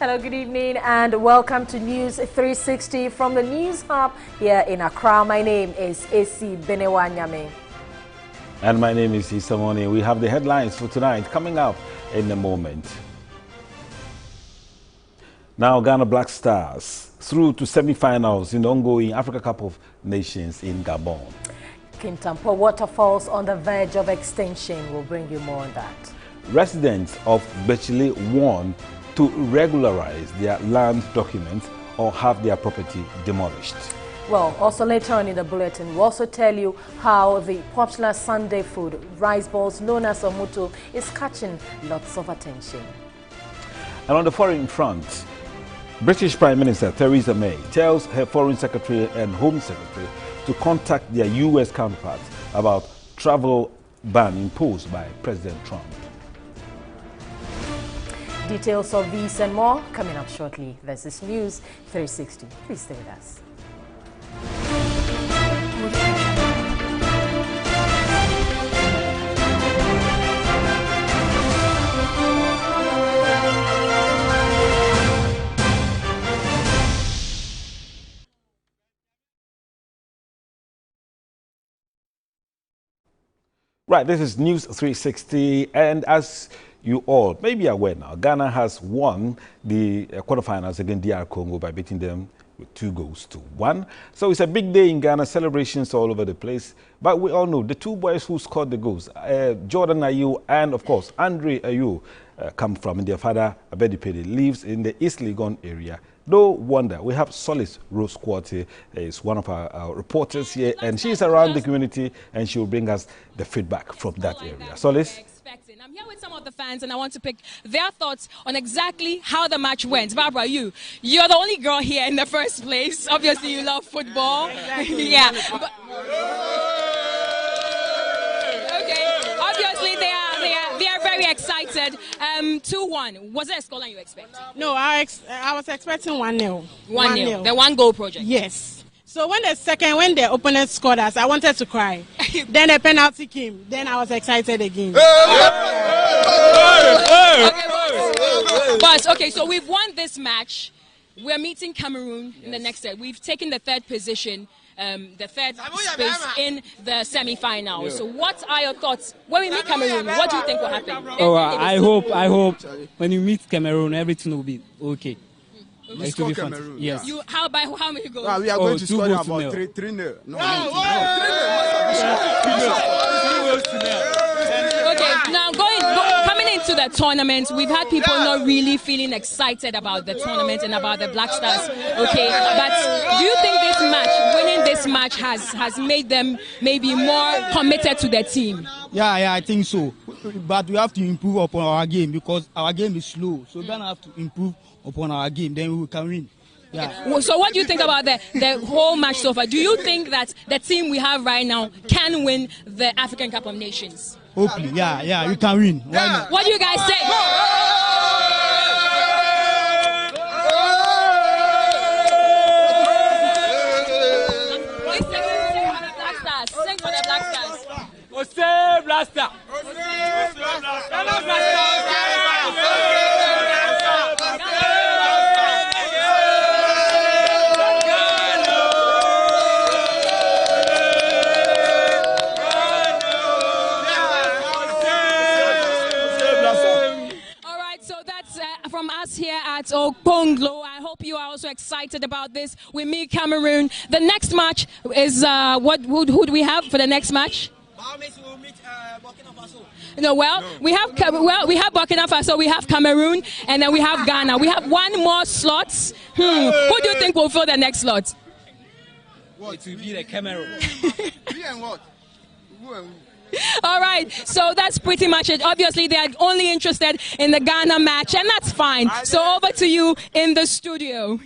Hello, good evening, and welcome to News 360 from the News Hub here in Accra. My name is AC Benewanyame. And my name is Isamoni. We have the headlines for tonight coming up in a moment. Now, Ghana Black Stars through to semi-finals in the ongoing Africa Cup of Nations in Gabon. Kintampo Waterfalls on the verge of extinction. We'll bring you more on that. Residents of Bechile warn to regularize their land documents or have their property demolished. Well, also later on in the bulletin, we'll also tell you how the popular Sunday food, rice balls known as omuto, is catching lots of attention. And on the foreign front, British Prime Minister Theresa May tells her Foreign Secretary and Home Secretary to contact their U.S. counterparts about travel ban imposed by President Trump. Details of these and more coming up shortly. This is News 360. Please stay with us. Right, this is News 360, and as you all may be aware now, Ghana has won the quarterfinals against DR Congo by beating them with 2-1. So it's a big day in Ghana, celebrations all over the place. But we all know the two boys who scored the goals, Jordan Ayew and, of course, Andre Ayew, come from, and their father, Abedipede, lives in the East Legon area. No wonder. We have Solace Rose Quarty, is one of our reporters here, and she's around the community, and she will bring us the feedback from that area. Solace? I'm here with some of the fans, and I want to pick their thoughts on exactly how the match went. Barbara, you're the only girl here in the first place. Obviously, you love football. Yeah. But, okay. Obviously, they are very excited. 2-1. Was there a scoreline you expected? No, I was expecting 1-0. 1-0. The one-goal project. Yes. So when the opponent scored us, I wanted to cry. Then the penalty came. Then I was excited again. But okay, so we've won this match. We're meeting Cameroon in the next set. We've taken the third position, the third space in the semi-final. So what are your thoughts when we meet Cameroon? What do you think will happen? Oh, I hope when you meet Cameroon, everything will be okay. We score Cameroon. Yes. How many goals? We are going to score about 3-0. No. Okay, now coming into the tournament, we've had people not really feeling excited about the tournament and about the Black Stars. Okay, but do you think winning this match has made them maybe more committed to their team? Yeah, I think so. But we have to improve upon our game because our game is slow. So we're going to have to improve upon our game, then we can win. Yeah. Okay. So what do you think about the whole match so far? Do you think that the team we have right now can win the African Cup of Nations? Hopefully, yeah, we can win. Why not? What do you guys say? Sing for the Black Stars. Ose Blaster! From us here at Okonglo, I hope you are also excited about this. We meet Cameroon. The next match is who do we have for the next match? No, we have Burkina Faso, we have Cameroon, and then we have Ghana. We have one more slot. Who do you think will fill the next slot? It will be the Cameroon. All right, so that's pretty much it. Obviously, they are only interested in the Ghana match, and that's fine. So over to you in the studio.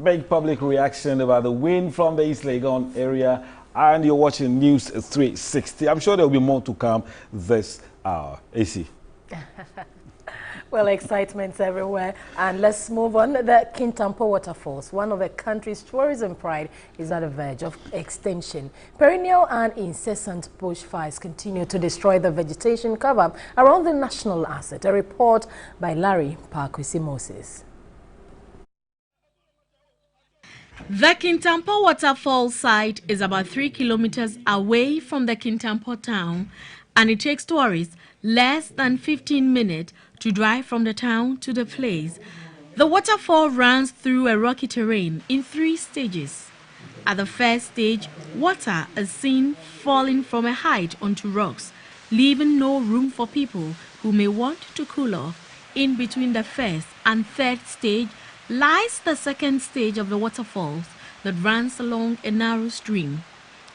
Big public reaction about the win from the East Legon area, and you're watching News 360. I'm sure there will be more to come this hour. AC. Well, excitement's everywhere. And let's move on. The Kintampo Waterfalls, one of the country's tourism pride, is at the verge of extinction. Perennial and incessant bushfires continue to destroy the vegetation cover around the national asset. A report by Larry Parkwisi-Moses. The Kintampo Waterfall site is about 3 kilometers away from the Kintampo town, and it takes tourists less than 15 minutes to drive from the town to the place. The waterfall runs through a rocky terrain in 3 stages. At the first stage, water is seen falling from a height onto rocks, leaving no room for people who may want to cool off. In between the first and third stage lies the second stage of the waterfalls that runs along a narrow stream.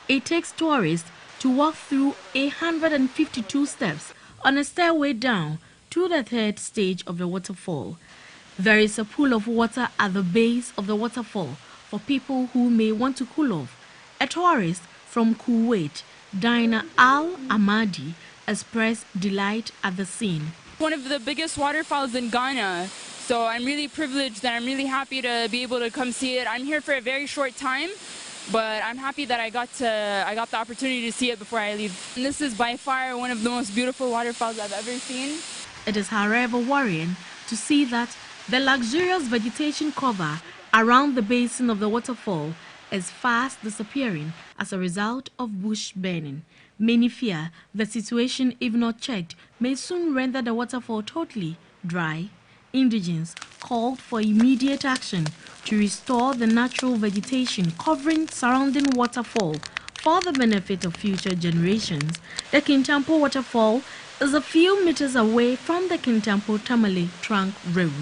It takes tourists to walk through 152 steps on a stairway down to the third stage of the waterfall. There is a pool of water at the base of the waterfall for people who may want to cool off. A tourist from Kuwait, Dina Al Ahmadi, expressed delight at the scene. One of the biggest waterfalls in Ghana, so I'm really privileged and I'm really happy to be able to come see it. I'm here for a very short time, but I'm happy that I got the opportunity to see it before I leave. And this is by far one of the most beautiful waterfalls I've ever seen. It is, however, worrying to see that the luxurious vegetation cover around the basin of the waterfall is fast disappearing as a result of bush burning. Many fear the situation, if not checked, may soon render the waterfall totally dry. Indigents called for immediate action to restore the natural vegetation covering surrounding waterfall for the benefit of future generations. The Kintampo Waterfall is a few meters away from the Kintampo-Tamale Trunk Road.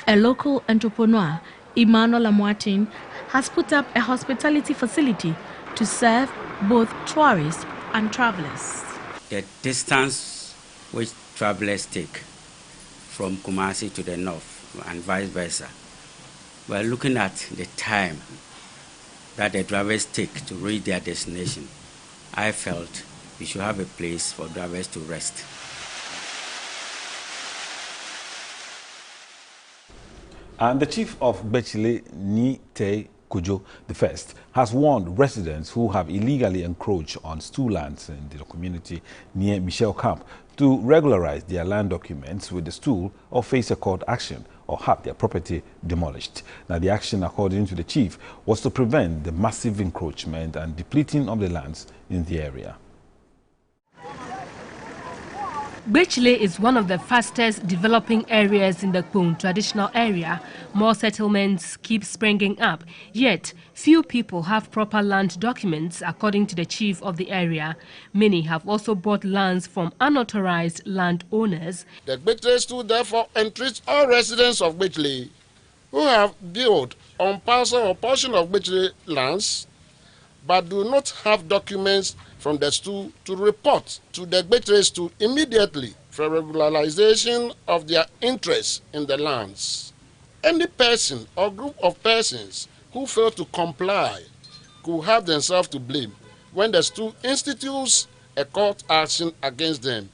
A local entrepreneur, Emmanuel Amwatin, has put up a hospitality facility to serve both tourists and travelers. The distance which travelers take from Kumasi to the north and vice versa, we're looking at the time that the drivers take to reach their destination. I felt we should have a place for drivers to rest. And the chief of Bechile, Nite Kujo I, has warned residents who have illegally encroached on stool lands in the community near Michelle Camp to regularize their land documents with the stool or face a court action or have their property demolished. Now, the action, according to the chief, was to prevent the massive encroachment and depleting of the lands in the area. Bechile is one of the fastest developing areas in the Kpong traditional area. More settlements keep springing up, yet few people have proper land documents, according to the chief of the area. Many have also bought lands from unauthorized landowners. The Bechile stool therefore entreats all residents of Bechile who have built on parcel or portion of Bechile lands but do not have documents from the stool to report to the Bechile stool immediately for regularization of their interest in the lands. Any person or group of persons who fail to comply could have themselves to blame when the stool institutes a court action against them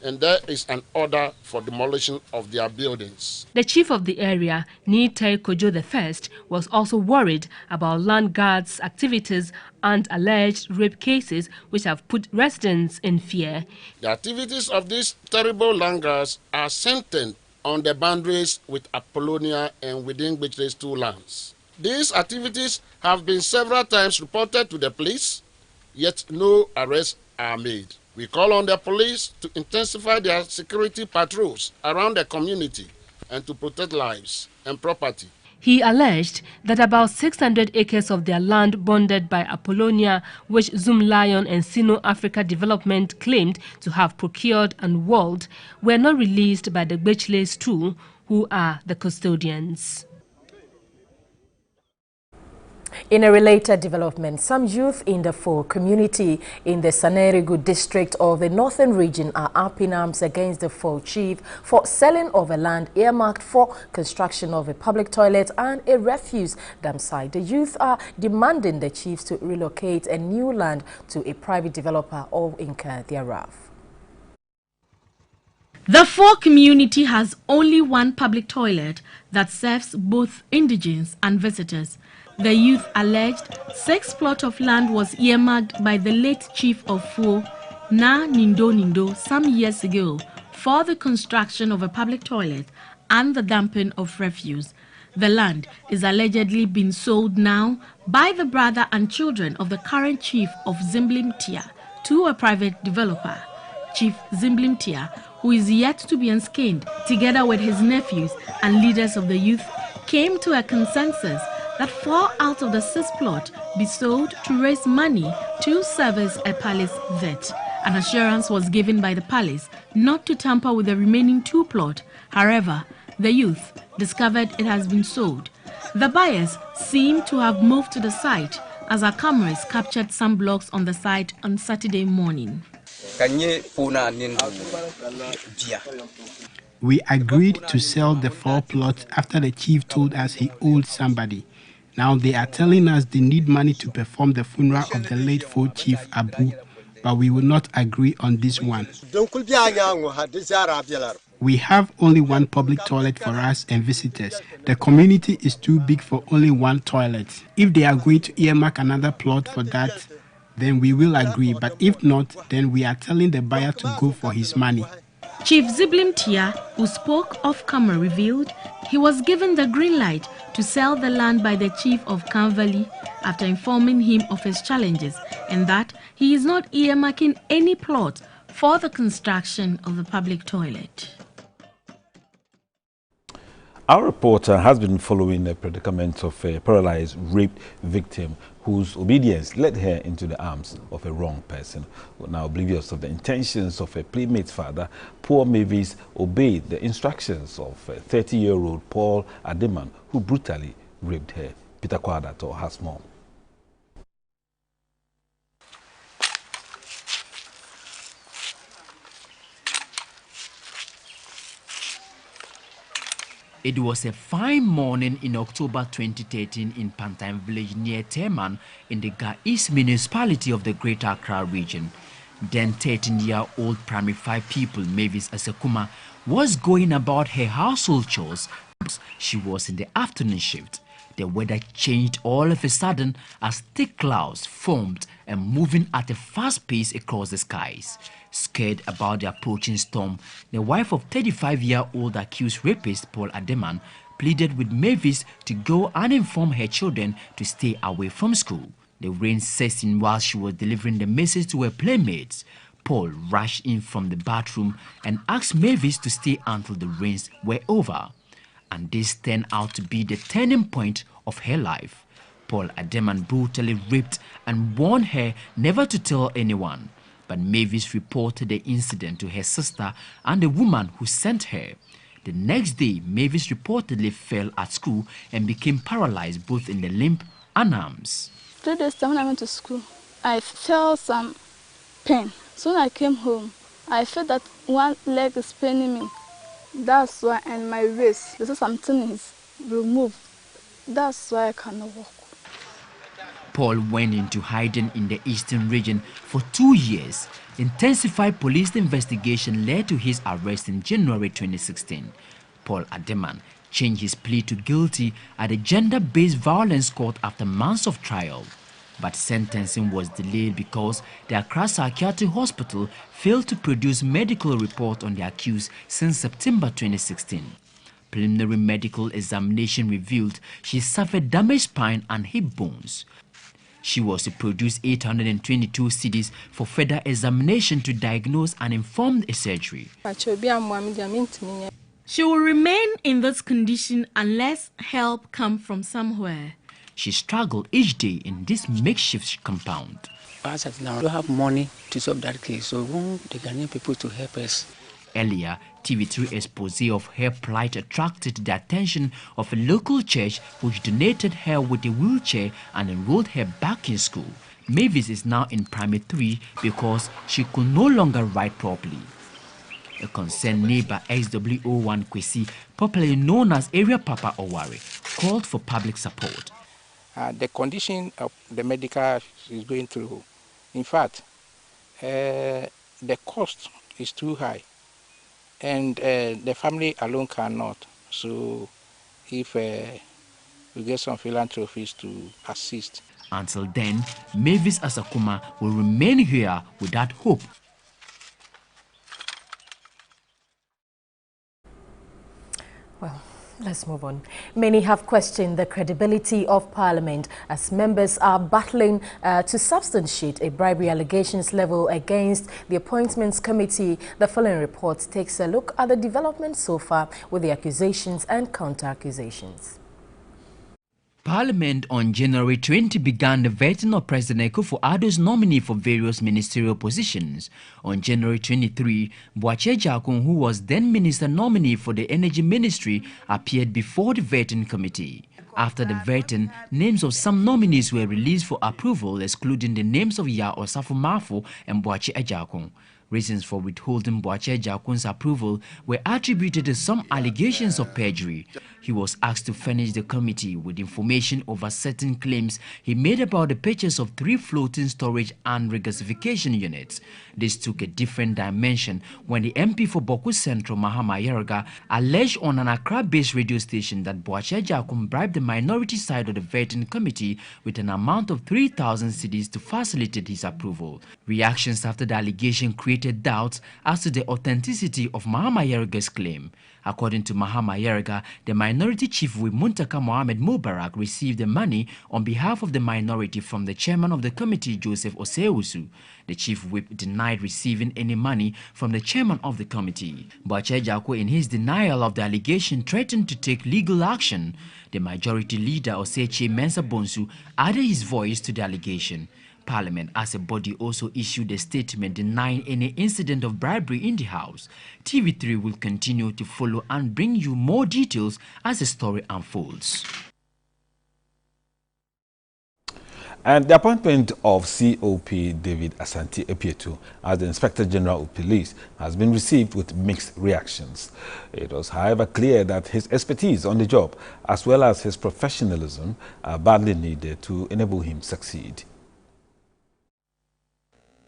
and there is an order for demolition of their buildings. The chief of the area, Nite Kujo I, was also worried about land guards' activities and alleged rape cases which have put residents in fear. The activities of these terrible land guards are centered on the boundaries with Apollonia and within Bechile's two lands. These activities have been several times reported to the police, yet no arrests are made. We call on the police to intensify their security patrols around the community and to protect lives and property. He alleged that about 600 acres of their land bonded by Apollonia, which Zoom Lion and Sino Africa Development claimed to have procured and walled, were not released by the Bechile stool, who are the custodians. In a related development, some youth in the Fo community in the Sanerigu district of the northern region are up in arms against the Fo chief for selling of a land earmarked for construction of a public toilet and a refuse dump site. The youth are demanding the chiefs to relocate a new land to a private developer or incur thereof. The Fo community has only one public toilet that serves both indigents and visitors. The youth alleged 6 plots of land was earmarked by the late chief of Fo, Na Nindo, some years ago for the construction of a public toilet and the dumping of refuse. The land is allegedly being sold now by the brother and children of the current chief of Zimblimtia to a private developer. Chief Zimblimtia, who is yet to be unscathed, together with his nephews and leaders of the youth, came to a consensus that 4 out of the 6 plots be sold to raise money to service a palace vet. An assurance was given by the palace not to tamper with the remaining 2 plots. However, the youth discovered it has been sold. The buyers seem to have moved to the site as our cameras captured some blocks on the site on Saturday morning. We agreed to sell the 4 plots after the chief told us he owed somebody. Now they are telling us they need money to perform the funeral of the late Fo chief Abu, but we will not agree on this one. We have only one public toilet for us and visitors. The community is too big for only one toilet. If they are going to earmark another plot for that, then we will agree, but if not, then we are telling the buyer to go for his money. Chief Zimblimtia, who spoke off camera, revealed he was given the green light to sell the land by the chief of Kanvali after informing him of his challenges and that he is not earmarking any plot for the construction of the public toilet. Our reporter has been following the predicament of a paralyzed, raped victim whose obedience led her into the arms of a wrong person. Now oblivious of the intentions of a playmate's father, poor Mavis obeyed the instructions of a 30-year-old Paul Ademan, who brutally raped her. Peter Kwadato has more. It was a fine morning in October 2013 in Pantime village near Teman in the Ga East municipality of the Greater Accra region. Then 13-year-old primary 5 pupil Mavis Asekuma was going about her household chores. She was in the afternoon shift. The weather changed all of a sudden as thick clouds formed and moving at a fast pace across the skies. Scared about the approaching storm, the wife of 35-year-old accused rapist Paul Ademan pleaded with Mavis to go and inform her children to stay away from school. The rain set in while she was delivering the message to her playmates. Paul rushed in from the bathroom and asked Mavis to stay until the rains were over. And this turned out to be the turning point of her life. Paul Ademan brutally raped and warned her never to tell anyone. But Mavis reported the incident to her sister and the woman who sent her. The next day, Mavis reportedly fell at school and became paralyzed both in the limb and arms. 3 days when I went to school, I felt some pain. So when I came home, I felt that one leg is paining me. That's why, and my waist, there's something is removed. That's why I cannot walk. Paul went into hiding in the eastern region for 2 years. Intensified police investigation led to his arrest in January 2016. Paul Ademan changed his plea to guilty at the gender-based violence court after months of trial. But sentencing was delayed because the Accra Psychiatric Hospital failed to produce medical report on the accused since September 2016. Preliminary medical examination revealed she suffered damaged spine and hip bones. She was to produce 822 CDs for further examination to diagnose and inform a surgery. She will remain in this condition unless help comes from somewhere. She struggled each day in this makeshift compound. As of now, we don't have money to solve that case, so we want the Ghanaian people to help us. Earlier, TV3 expose of her plight attracted the attention of a local church which donated her with a wheelchair and enrolled her back in school. Mavis is now in primary 3 because she could no longer write properly. A concerned neighbor, XW01 Kwesi, popularly known as Area Papa Owari, called for public support. The condition of the medical is going through. In fact, the cost is too high. and the family alone cannot. So if we get some philanthropists to assist. Until then, Mavis Asakuma will remain here with that hope. Well, let's move on. Many have questioned the credibility of Parliament as members are battling to substantiate a bribery allegations level against the Appointments Committee. The following report takes a look at the developments so far with the accusations and counter-accusations. Parliament on January 20 began the vetting of President Akufo-Addo's nominee for various ministerial positions. On January 23, Boakye Jakun, who was then minister nominee for the Energy Ministry, appeared before the vetting committee. After the vetting, names of some nominees were released for approval, excluding the names of Ya Osafo Mafo and Boakye Jakun. Reasons for withholding Boakye Jakun's approval were attributed to some allegations of perjury. He was asked to furnish the committee with information over certain claims he made about the purchase of 3 floating storage and regasification units. This took a different dimension when the MP for Boku Central, Mahama Yerga, alleged on an Accra-based radio station that Boakye Jakun bribed the minority side of the vetting committee with an amount of 3,000 cedis to facilitate his approval. Reactions after the allegation created doubts as to the authenticity of Mahama Yerga's claim. According to Mahama Yerga, the minority chief whip Muntaka Mohamed Mubarak received the money on behalf of the minority from the chairman of the committee, Joseph Oseusu. The chief whip denied receiving any money from the chairman of the committee. Boakye Jakun, in his denial of the allegation, threatened to take legal action. The majority leader, Osechi Mensah Bonsu, added his voice to the allegation. Parliament as a body also issued a statement denying any incident of bribery in the House. TV3 will continue to follow and bring you more details as the story unfolds. And the appointment of COP David Asante Epietu as the Inspector General of Police has been received with mixed reactions. It was, however, clear that his expertise on the job as well as his professionalism are badly needed to enable him succeed.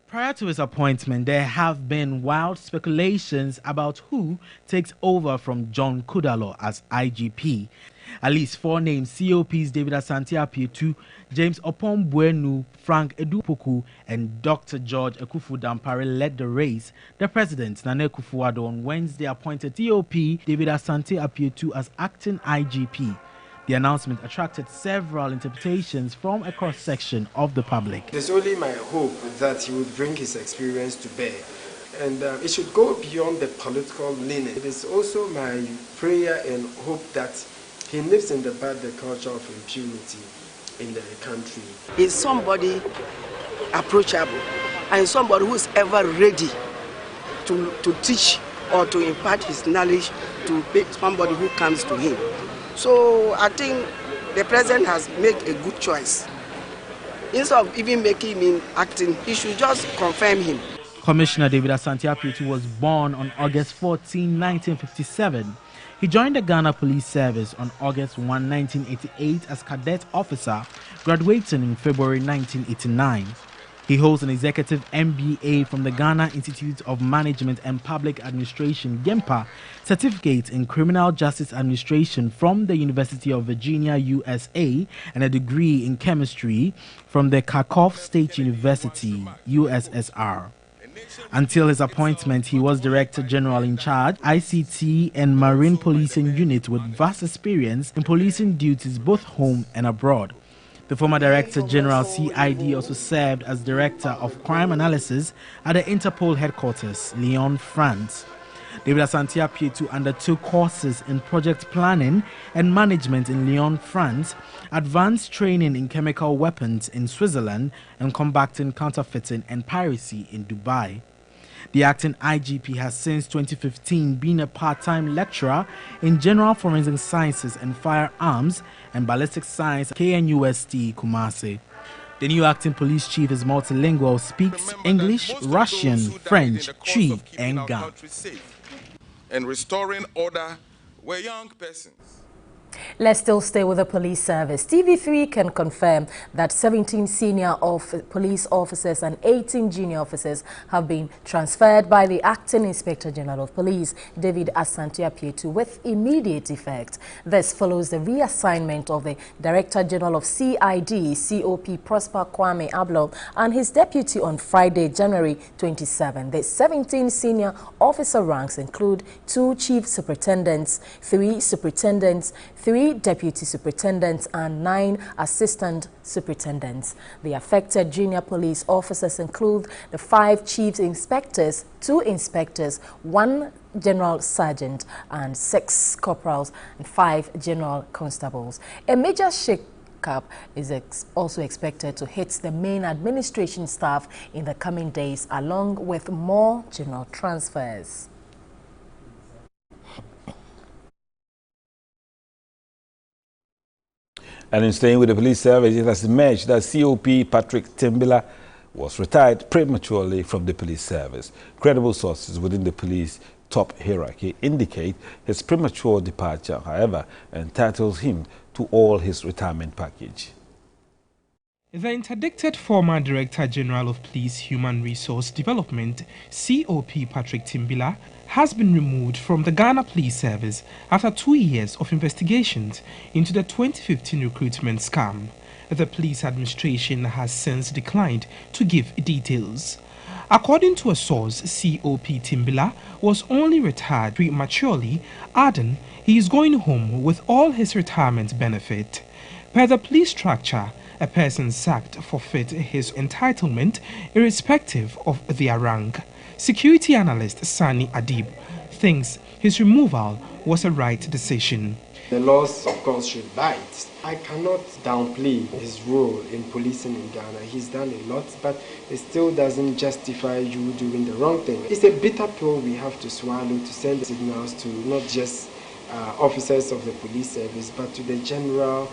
Prior to his appointment, there have been wild speculations about who takes over from John Kudalo as IGP. At least 4 names, COPs David Asante Epietu, James Opon-Buenu, Frank Edupoku, and Dr. George Akufu-Dampare led the race. The president, Nana Akufo-Addo, on Wednesday appointed COP David Asante Epietu as acting IGP. The announcement attracted several interpretations from a cross-section of the public. It's only my hope that he would bring his experience to bear, and it should go beyond the political leaning. It is also my prayer and hope that he lives in the bad the culture of impunity in the country. He's somebody approachable and somebody who's ever ready to teach or to impart his knowledge to somebody who comes to him. So I think the president has made a good choice. Instead of even making him acting, he should just confirm him. Commissioner David Asante Epietu was born on August 14, 1957. He joined the Ghana Police Service on August 1, 1988 as cadet officer, graduating in February 1989. He holds an executive MBA from the Ghana Institute of Management and Public Administration, GEMPA, certificate in Criminal Justice Administration from the University of Virginia, USA, and a degree in chemistry from the Kharkov State University, USSR. Until his appointment, he was Director General in charge, ICT and Marine Policing Unit with vast experience in policing duties both home and abroad. The former Director General CID also served as Director of Crime Analysis at the Interpol headquarters, Lyon, France. David Asante Epietu undertook courses in project planning and management in Lyon, France, advanced training in chemical weapons in Switzerland, and combating counterfeiting and piracy in Dubai. The acting IGP has since 2015 been a part-time lecturer in General Forensic Sciences and Firearms and Ballistic Science at KNUST Kumasi. The new acting police chief is multilingual, speaks English, Russian, French, Twi, and Ga. And restoring order where young persons. Let's still stay with the police service. TV3 can confirm that 17 senior police officers and 18 junior officers have been transferred by the Acting Inspector General of Police, David Asante-Apietu, with immediate effect. This follows the reassignment of the Director General of CID, COP Prosper Kwame Ablo, and his deputy on Friday, January 27. The 17 senior officer ranks include 2 chief superintendents, 3 superintendents, 3 deputy superintendents and 9 assistant superintendents. The affected junior police officers include the 5 chief inspectors, 2 inspectors, 1 general sergeant and 6 corporals and 5 general constables. A major shake-up is also expected to hit the main administration staff in the coming days, along with more general transfers. And in staying with the police service, it has emerged that COP Patrick Timbila was retired prematurely from the police service. Credible sources within the police top hierarchy indicate his premature departure, however, entitles him to all his retirement package. The interdicted former Director General of Police Human Resource Development, COP Patrick Timbila, has been removed from the Ghana Police Service after 2 years of investigations into the 2015 recruitment scam. The police administration has since declined to give details. According to a source, COP Timbila was only retired prematurely, adding he is going home with all his retirement benefit. Per the police structure, a person sacked forfeit his entitlement irrespective of their rank. Security analyst Sani Adib thinks his removal was a right decision. The laws, of course, should bite. I cannot downplay his role in policing in Ghana. He's done a lot, but it still doesn't justify you doing the wrong thing. It's a bitter pill we have to swallow to send signals to not just officers of the police service, but to the general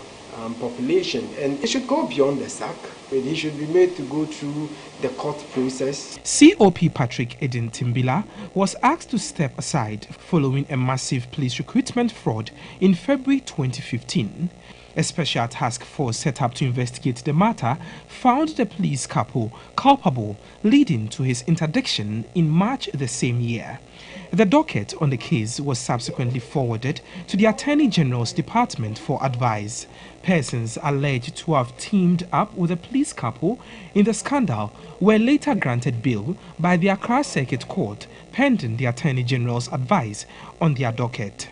population. And it should go beyond the sack. He should be made to go through the court process. COP Patrick Edin Timbila was asked to step aside following a massive police recruitment fraud in February 2015. A special task force set up to investigate the matter found the police capo culpable, leading to his interdiction in March the same year. The docket on the case was subsequently forwarded to the Attorney General's Department for advice. Persons alleged to have teamed up with the police capo in the scandal were later granted bail by the Accra Circuit Court, pending the Attorney General's advice on their docket.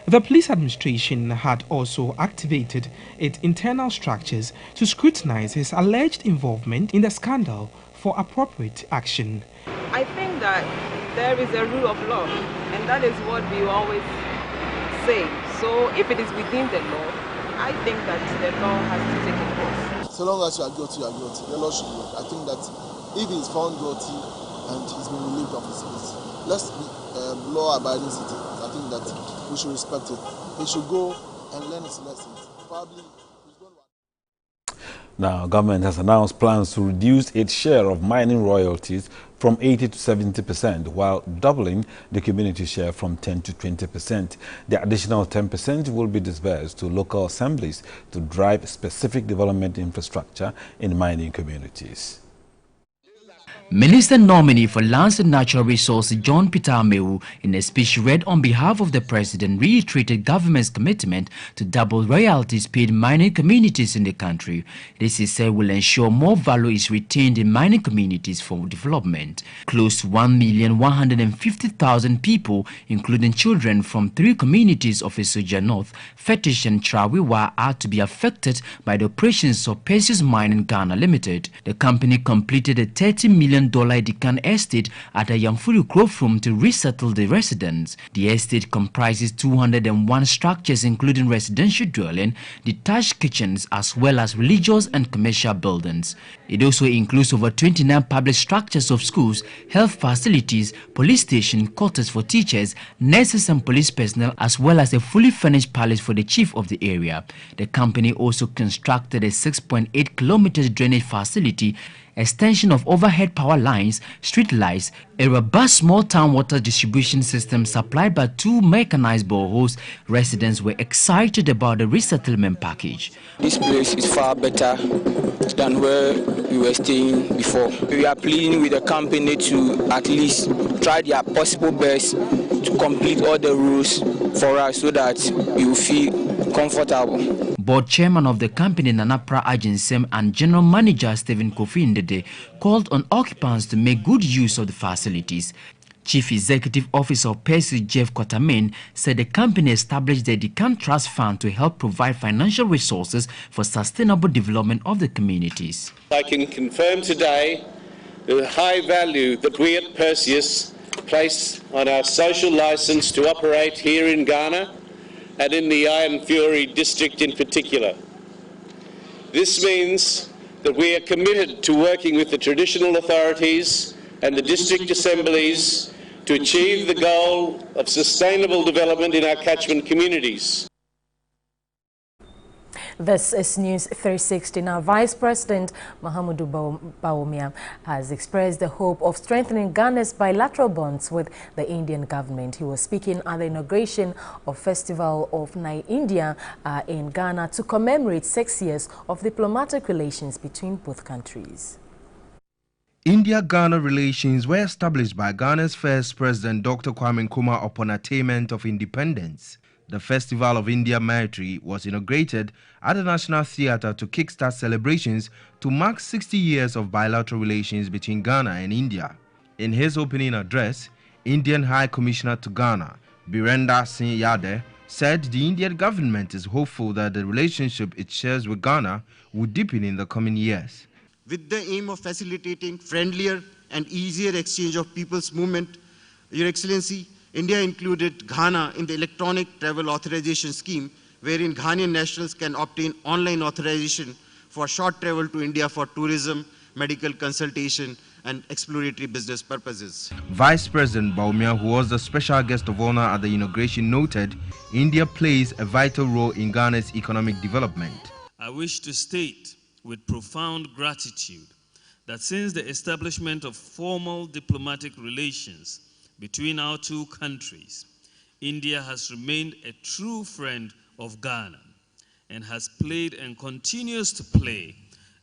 The police administration had also activated its internal structures to scrutinize his alleged involvement in the scandal for appropriate action. I think that there is a rule of law, and that is what we always say. So if it is within the law, I think that the law has to take its course. So long as you are guilty, you are guilty. The law should work. I think that if he is found guilty and he's been relieved of his case, let's be law-abiding citizens. I think that we should respect it. He should go and learn his lessons. Probably. Now, government has announced plans to reduce its share of mining royalties from 80 to 70%, while doubling the community share from 10 to 20%. The additional 10% will be disbursed to local assemblies to drive specific development infrastructure in mining communities. Minister nominee for Lands and Natural Resources John Peter Amewu, in a speech read on behalf of the President, reiterated government's commitment to double royalties paid mining communities in the country. This, he said, will ensure more value is retained in mining communities for development. Close to 1,150,000 people, including children from 3 communities of Esoja North, Fetish and Trawiwa, are to be affected by the operations of Perseus Mining Ghana Limited. The company completed a $30 million Dikan estate at a Yamfuru Krofrum to resettle the residents. The estate comprises 201 structures, including residential dwelling, detached kitchens, as well as religious and commercial buildings. It also includes over 29 public structures of schools, health facilities, police station, quarters for teachers, nurses and police personnel, as well as a fully furnished palace for the chief of the area. The company also constructed a 6.8 kilometers drainage facility, extension of overhead power lines, street lights, a robust small town water distribution system supplied by 2 mechanized boreholes, residents were excited about the resettlement package. This place is far better than where we were staying before. We are pleading with the company to at least try their possible best to complete all the rules for us so that we will feel comfortable. Board chairman of the company Nanapra Agency and general manager Stephen Kofi Ndede called on occupants to make good use of the facilities. Chief Executive Officer of Percy Jeff Kotamin said the company established the Decan Trust Fund to help provide financial resources for sustainable development of the communities. I can confirm today the high value that we at Perseus place on our social license to operate here in Ghana and in the Iron Fury district in particular. This means that we are committed to working with the traditional authorities and the district assemblies to achieve the goal of sustainable development in our catchment communities. This is News 360. Now, Vice President Mahamudu Bawumia has expressed the hope of strengthening Ghana's bilateral bonds with the Indian government. He was speaking at the inauguration of Festival of India in Ghana to commemorate 6 years of diplomatic relations between both countries. India-Ghana relations were established by Ghana's first president, Dr. Kwame Nkrumah, upon attainment of independence. The Festival of India Maitri was inaugurated at the National Theatre to kickstart celebrations to mark 60 years of bilateral relations between Ghana and India. In his opening address, Indian High Commissioner to Ghana, Birender Singh Yadav, said the Indian government is hopeful that the relationship it shares with Ghana will deepen in the coming years. With the aim of facilitating friendlier and easier exchange of people's movement, Your Excellency, India included Ghana in the electronic travel authorization scheme, wherein Ghanaian nationals can obtain online authorization for short travel to India for tourism, medical consultation, and exploratory business purposes. Vice President Bawumia, who was the special guest of honor at the inauguration, noted India plays a vital role in Ghana's economic development. I wish to state with profound gratitude that since the establishment of formal diplomatic relations between our two countries, India has remained a true friend of Ghana and has played and continues to play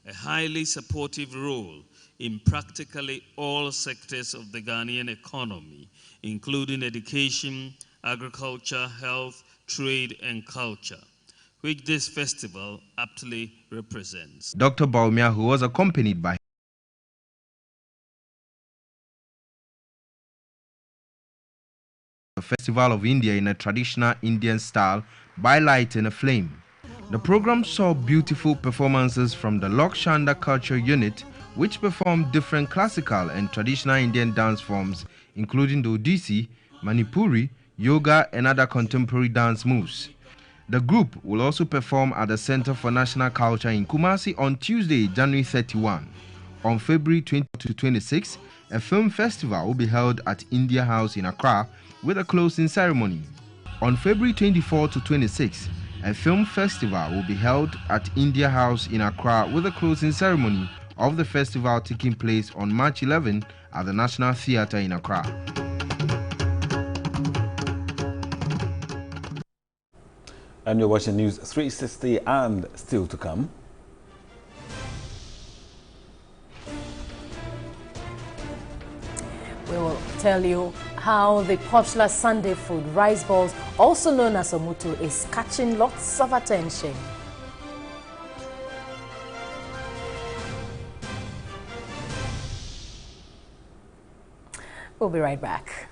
a highly supportive role in practically all sectors of the Ghanaian economy, including education, agriculture, health, trade, and culture, which this festival aptly represents. Dr. Bawumia, who was accompanied by the Festival of India in a traditional Indian style by lighting a flame. The program saw beautiful performances from the Lok Shanda Culture Unit, which performed different classical and traditional Indian dance forms, including the Odissi, Manipuri, yoga, and other contemporary dance moves. The group will also perform at the Center for National Culture in Kumasi on Tuesday, January 31. On February 20 to 26, a film festival will be held at India House in Accra with a closing ceremony. On February 24 to 26, a film festival will be held at India House in Accra with a closing ceremony of the festival taking place on March 11 at the National Theatre in Accra. And you're watching News 360, and still to come. We will tell you how the popular Sunday food, rice balls, also known as omutu, is catching lots of attention. We'll be right back.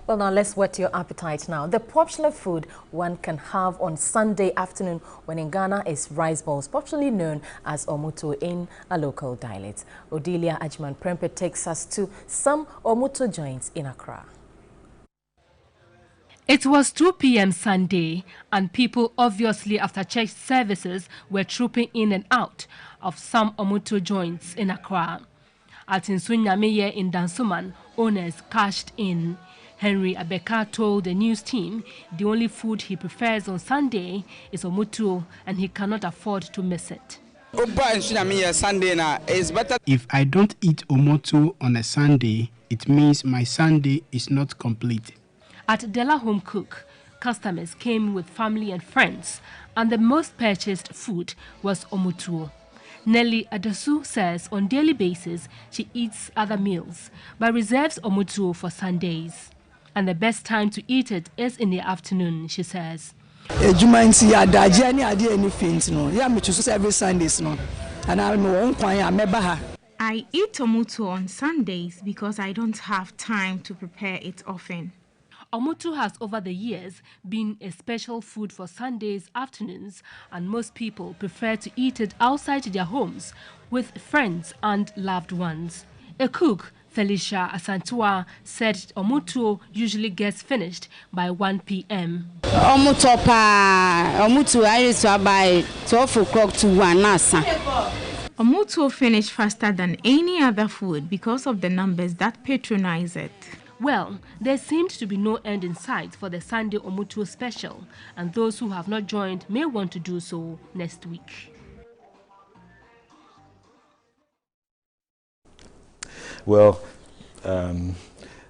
Well, now let's whet your appetite now. The popular food one can have on Sunday afternoon when in Ghana is rice balls, popularly known as omuto in a local dialect. Odelia Ajman Prempe takes us to some omuto joints in Accra. It was 2 p.m. Sunday, and people, obviously after church services, were trooping in and out of some omuto joints in Accra. At Nsunyameye in Dansuman, owners cashed in. Henry Abeka told the news team the only food he prefers on Sunday is omuto, and he cannot afford to miss it. If I don't eat omuto on a Sunday, it means my Sunday is not complete. At Della Home Cook, customers came with family and friends, and the most purchased food was omuto. Nelly Adasu says on daily basis she eats other meals, but reserves omuto for Sundays. And the best time to eat it is in the afternoon, she says. I eat omuto on Sundays because I don't have time to prepare it often. Omuto has over the years been a special food for Sundays afternoons, and most people prefer to eat it outside their homes with friends and loved ones. A cook, Felicia Asantua, said omuto usually gets finished by 1 p.m. Omuto I used to buy 12 o'clock to 1 nasa. Omuto finish faster than any other food because of the numbers that patronize it. Well, there seemed to be no end in sight for the Sunday omuto special, and those who have not joined may want to do so next week. Well,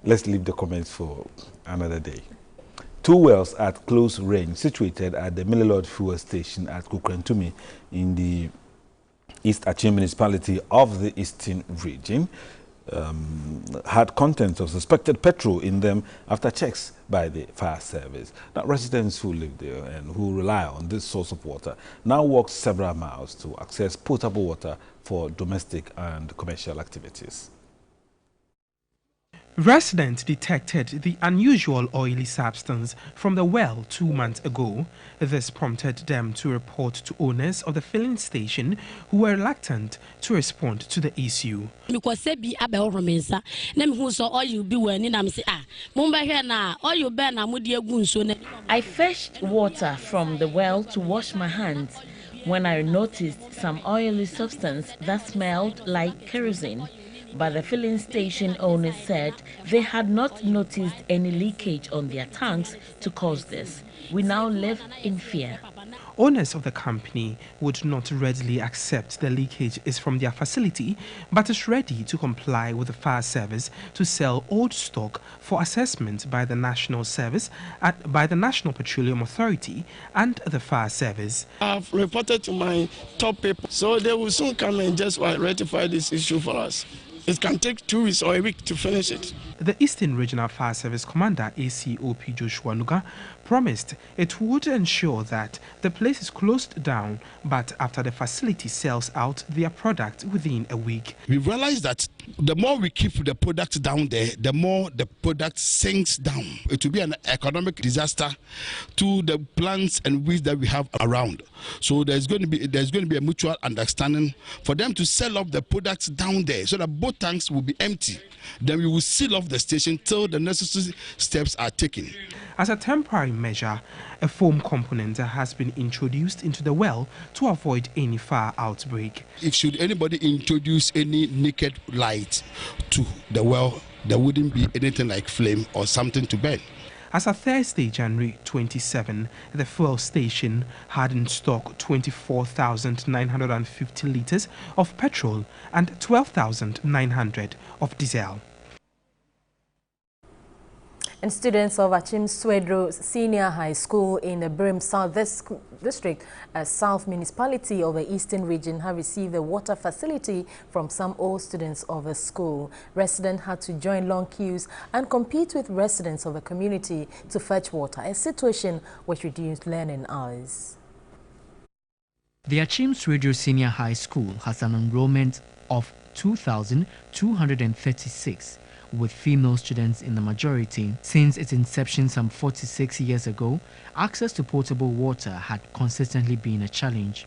let's leave the comments for another day. 2 wells at close range situated at the Millilord fuel station at Kukrantumi in the East Achim municipality of the Eastern region had contents of suspected petrol in them after checks by the fire service. Now, residents who live there and who rely on this source of water now walk several miles to access potable water for domestic and commercial activities. Residents detected the unusual oily substance from the well 2 months ago. This prompted them to report to owners of the filling station, who were reluctant to respond to the issue. I fetched water from the well to wash my hands when I noticed some oily substance that smelled like kerosene. But the filling station owners said they had not noticed any leakage on their tanks to cause this. We now live in fear. Owners of the company would not readily accept the leakage is from their facility, but is ready to comply with the fire service to sell old stock for assessment by the National Service, by the National Petroleum Authority and the fire service. I've reported to my top people, so they will soon come and just rectify this issue for us. It can take 2 weeks or a week to finish it. The Eastern Regional Fire Service Commander, ACOP Joshua Nuga, promised it would ensure that the place is closed down, but after the facility sells out their product within a week. We realize that the more we keep the product down there, the more the product sinks down. It will be an economic disaster to the plants and weeds that we have around. So there's going to be a mutual understanding for them to sell off the products down there so that both tanks will be empty. Then we will seal off the station till the necessary steps are taken. As a temporary measure, a foam component has been introduced into the well to avoid any fire outbreak. If should anybody introduce any naked light to the well, there wouldn't be anything like flame or something to burn. As of Thursday, January 27, the fuel station had in stock 24,950 litres of petrol and 12,900 of diesel. And students of Achim Swedro Senior High School in the Brim South District, South Municipality of the Eastern Region have received a water facility from some old students of the school. Residents had to join long queues and compete with residents of the community to fetch water, a situation which reduced learning hours. The Achim Swedro Senior High School has an enrollment of 2,236, with female students in the majority. Since its inception some 46 years ago, access to potable water had consistently been a challenge.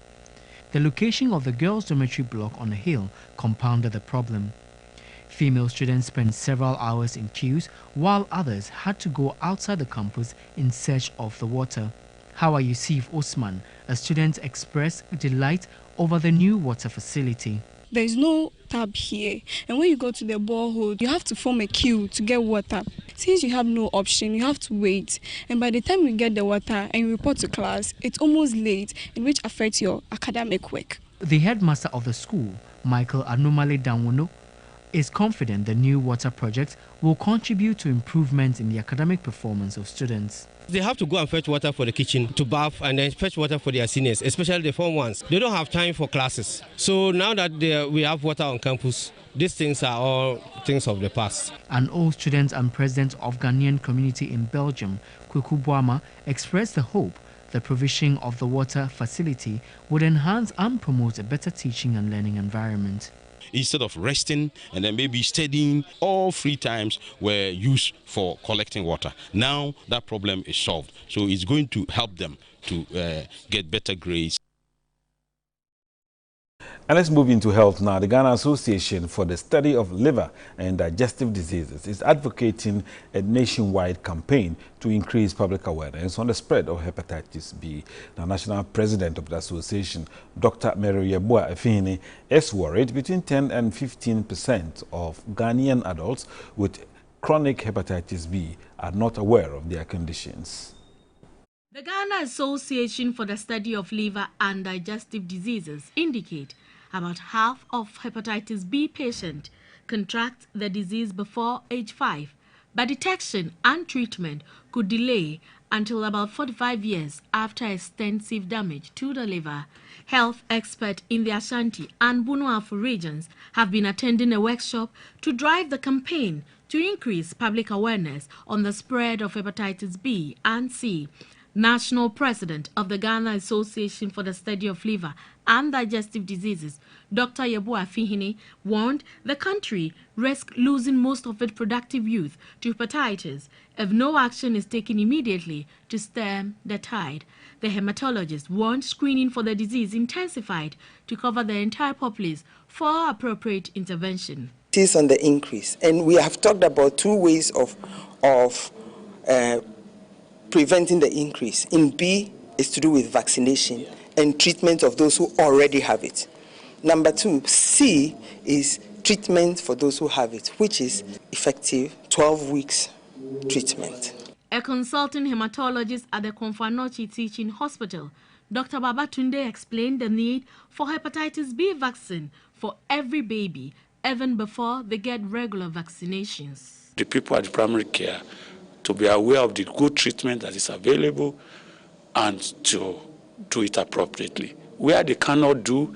The location of the girls' dormitory block on a hill compounded the problem. Female students spent several hours in queues, while others had to go outside the campus in search of the water. Hawa Yusuf Osman, a student, expressed delight over the new water facility. There is no tap here, and when you go to the borehole, you have to form a queue to get water. Since you have no option, you have to wait, and by the time you get the water and you report to class, it's almost late, and which affects your academic work. The headmaster of the school, Michael Anumale Danwono, is confident the new water project will contribute to improvements in the academic performance of students. They have to go and fetch water for the kitchen to bath and then fetch water for their seniors, especially the Form 1s. They don't have time for classes. So now that we have water on campus, these things are all things of the past. An old student and president of Ghanaian community in Belgium, Kweku Boama, expressed the hope the provision of the water facility would enhance and promote a better teaching and learning environment. Instead of resting and then maybe studying, all free times were used for collecting water. Now that problem is solved, so it's going to help them to get better grades. And let's move into health now. The Ghana Association for the Study of Liver and Digestive Diseases is advocating a nationwide campaign to increase public awareness on the spread of hepatitis B. The national president of the association, Dr. Mary Yeboah Efini, is worried between 10 and 15% of Ghanaian adults with chronic hepatitis B are not aware of their conditions. The Ghana Association for the Study of Liver and Digestive Diseases indicate about half of hepatitis B patients contract the disease before age 5, but detection and treatment could delay until about 45 years after extensive damage to the liver. Health experts in the Ashanti and Bunuafu regions have been attending a workshop to drive the campaign to increase public awareness on the spread of hepatitis B and C. National President of the Ghana Association for the Study of Liver and Digestive Diseases, Dr. Yeboah Efini, warned the country risks losing most of its productive youth to hepatitis if no action is taken immediately to stem the tide. The hematologist warned screening for the disease intensified to cover the entire populace for appropriate intervention. It is on the increase, and we have talked about two ways of preventing the increase. In B is to do with vaccination and treatment of those who already have it. Number two, C is treatment for those who have it, which is effective 12 weeks treatment. A consulting hematologist at the Konfanochi Teaching Hospital, Dr. Babatunde explained the need for hepatitis B vaccine for every baby, even before they get regular vaccinations. The people at the primary care to be aware of the good treatment that is available and to do it appropriately. Where they cannot do,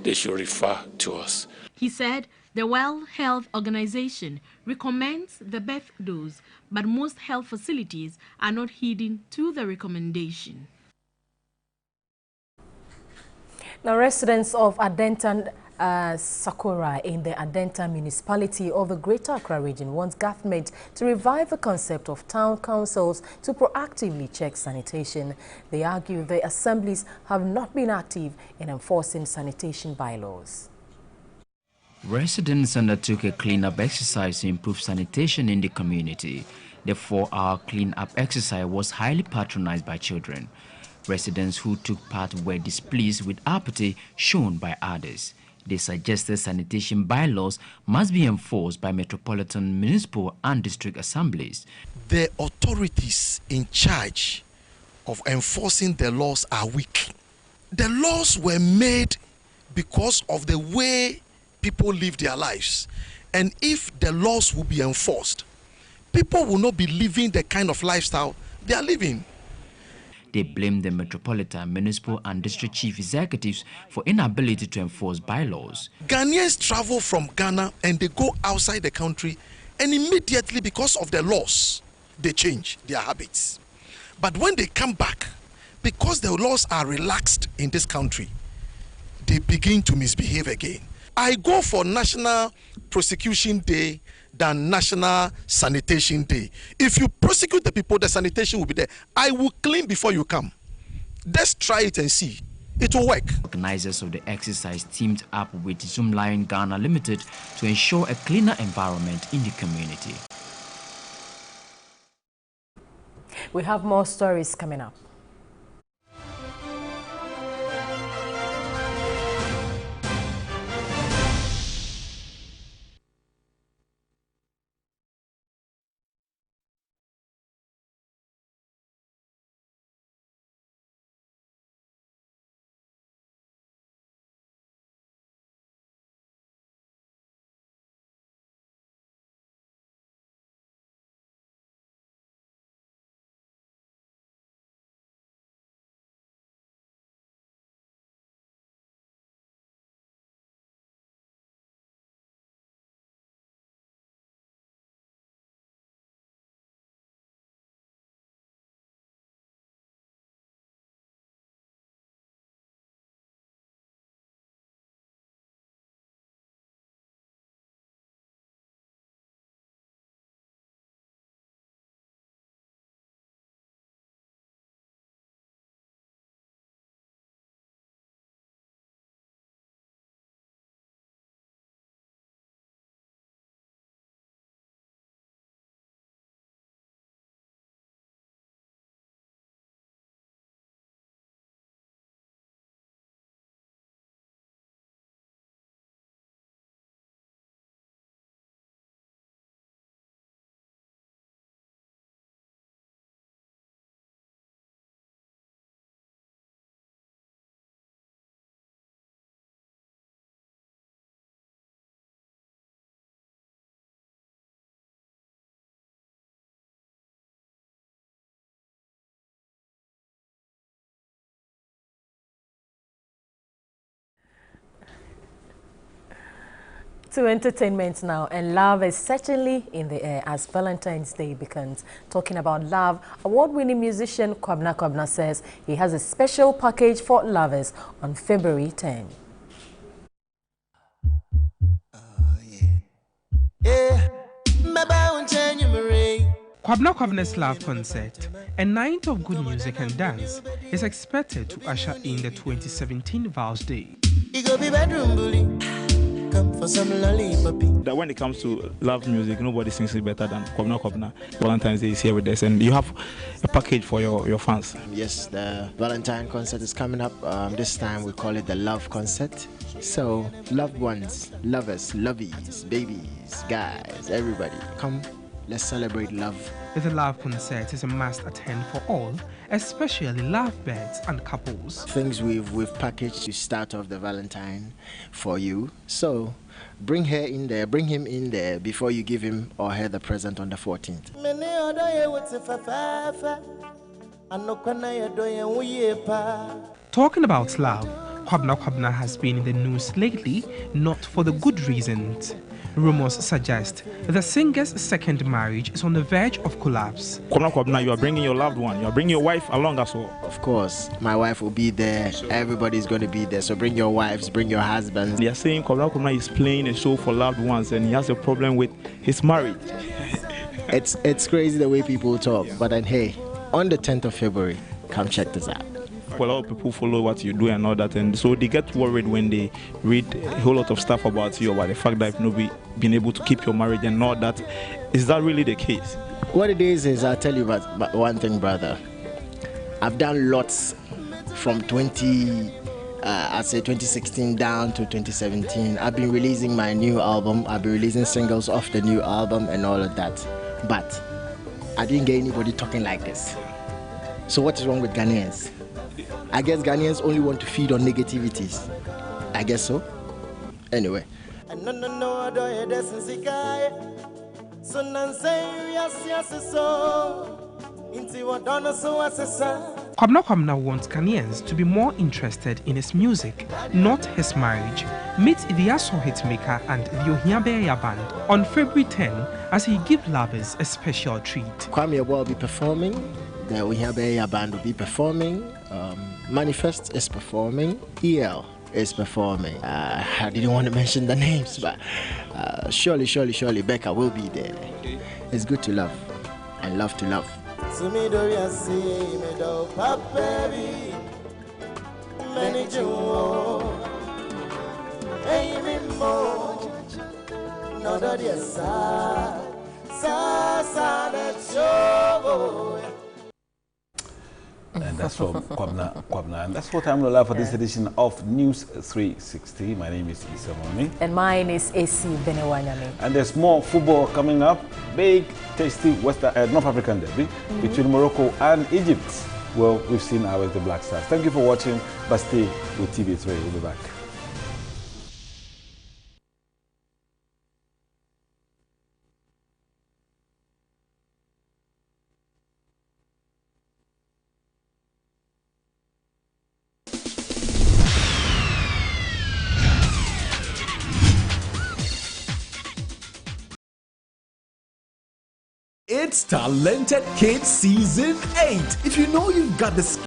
they should refer to us. He said the World Health Organization recommends the birth dose, but most health facilities are not heeding to the recommendation. Now, residents of Adentan Sakura in the Adentan municipality of the Greater Accra region wants government to revive the concept of town councils to proactively check sanitation. They argue the assemblies have not been active in enforcing sanitation bylaws. Residents undertook a clean-up exercise to improve sanitation in the community. The 4-hour clean-up exercise was highly patronized by children. Residents who took part were displeased with apathy shown by others. They suggested sanitation bylaws must be enforced by metropolitan, municipal and district assemblies. The authorities in charge of enforcing the laws are weak. The laws were made because of the way people live their lives. And if the laws will be enforced, people will not be living the kind of lifestyle they are living. They blamed the metropolitan, municipal and district chief executives for inability to enforce bylaws. Ghanaians travel from Ghana and they go outside the country, and immediately because of the laws, they change their habits. But when they come back, because the laws are relaxed in this country, they begin to misbehave again. I go for National Prosecution Day than National Sanitation Day. If you prosecute the people, the sanitation will be there. I will clean before you come. Let's try it and see. It will work. Organizers of the exercise teamed up with Zoomlion Ghana Limited to ensure a cleaner environment in the community. We have more stories coming up. To entertainment now, and love is certainly in the air as Valentine's Day becomes. Talking about love, award-winning musician Kwabena says he has a special package for lovers on February 10. Kwabena's love concert, a night of good music and dance, is expected to usher in the 2017 Vows Day. That when it comes to love music, nobody sings it better than Kwabena. Valentine's Day is here with us, and you have a package for your fans. Yes, the Valentine concert is coming up. This time we call it the Love Concert. So, loved ones, lovers, lovies, babies, guys, everybody, come, let's celebrate love. The Love Concert is a must attend for all, especially lovebirds and couples. Things we've packaged to start off the Valentine for you. So bring her in there, bring him in there before you give him or her the present on the 14th. Talking about love, Kwabena has been in the news lately, not for the good reasons. Rumors suggest the singer's second marriage is on the verge of collapse. Kwabena, you are bringing your loved one, you are bringing your wife along as well. Of course, my wife will be there, everybody's going to be there, so bring your wives, bring your husbands. They are saying Kwabena is playing a show for loved ones and he has a problem with his marriage. It's crazy the way people talk, but then hey, on the 10th of February, come check this out. A lot of people follow what you do and all that, and so they get worried when they read a whole lot of stuff about you, about the fact that you've not been able to keep your marriage and all that. Is that really the case? What it is I'll tell you about one thing, brother. I've done lots from 2016 down to 2017. I've been releasing my new album, I've been releasing singles off the new album and all of that, but I didn't get anybody talking like this. So what is wrong with Ghanaians? I guess Ghanaians only want to feed on negativities. I guess so. Anyway. Kwabena wants Ghanaians to be more interested in his music, not his marriage. Meet the Aso hitmaker and the Ohiabeya band on February 10 as he gives lovers a special treat. Kwame will be performing, the Ohiabeya band will be performing, Manifest is performing, EL is performing. I didn't want to mention the names, but surely Becca will be there. It's good to love and love to love. And that's from Kwabna. And that's what I'm going to for this edition of News 360. My name is Issa Moni. And mine is AC Benewanyami. And there's more football coming up. Big, tasty North African derby between Morocco and Egypt. Well, we've seen ours, the Black Stars. Thank you for watching, but stay with TV3. We'll be back. It's Talented Kids Season 8. If you know you've got the